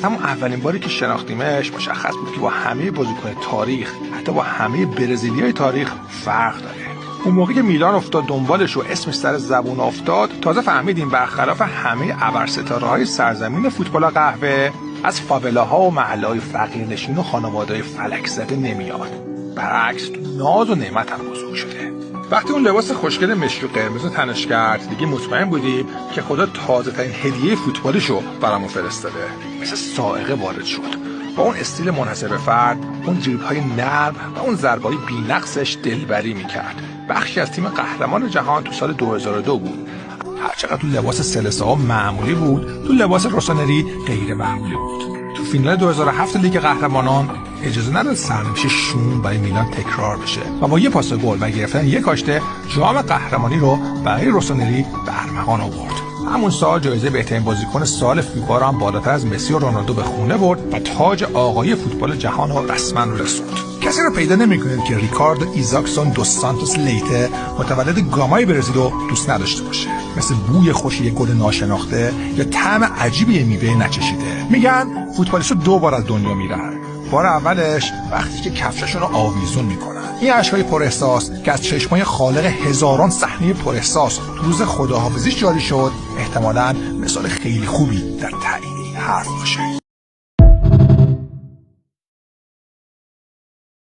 اما اولین باری که شناختیمش مشخص بود که با همه بازیکن تاریخ، حتی با همه برزیلیای تاریخ فرق داره. اون موقع که میلان افتاد دنبالش و اسمش سر زبون افتاد، تازه فهمیدیم برخلاف همه ابرستارهای سرزمین فوتبال قهوه، از فاولاها و محله‌های فقیرنشین و خانواده‌های فلک زده نمیاد. برعکس تو ناز و نعمت هم بزرگ شده. وقتی اون لباس خوشگل مشکی و قرمز تنش کرد، دیگه مطمئن بودیم که خدا تازه ترین هدیه فوتبالشو برامون فرستاده. مثل صاعقه وارد شد. با اون استیل منحصر به فرد، اون دریبل‌های نرم و اون ضربه‌های بی‌نقصش دلبری می‌کرد. بخشی از تیم قهرمان جهان تو سال 2002 بود. هرچقدر تو لباس سلسا معمولی بود، تو لباس روسونری غیر معمولی بود. تو فینال 2007 لیگ قهرمانان اجازه نداد سرنوشت شوم برای میلان تکرار بشه و با یه پاس گل و گرفتن یک کاشته جام قهرمانی رو برای روسونری به ارمغان آورد. همون سال جایزه بهترین بازیکن سال فیفا رو هم بالاتر از مسی و رونالدو به خونه برد و تاج آقای فوتبال جهان رو رسما رسوند. کسی رو پیدا نمی‌کنید که ریکاردو ایزاکسون دوس سانتوس لیته متولد گامای برزیل رو دوست نداشته باشه. مثل بوی خوش یک گل ناشناخته یا طعم عجیب یه میوه نچشیده. میگن فوتبالیست‌ها 2 بار از دنیا میرن. بار اولش وقتی که کفششون رو آویزون میکنن. این اشکای پر احساس که از چشمای خالق هزاران صحنه پر احساس تو روز خداحافظیش جاری شد، احتمالاً مثال خیلی خوبی در تعیین این حرف باشه.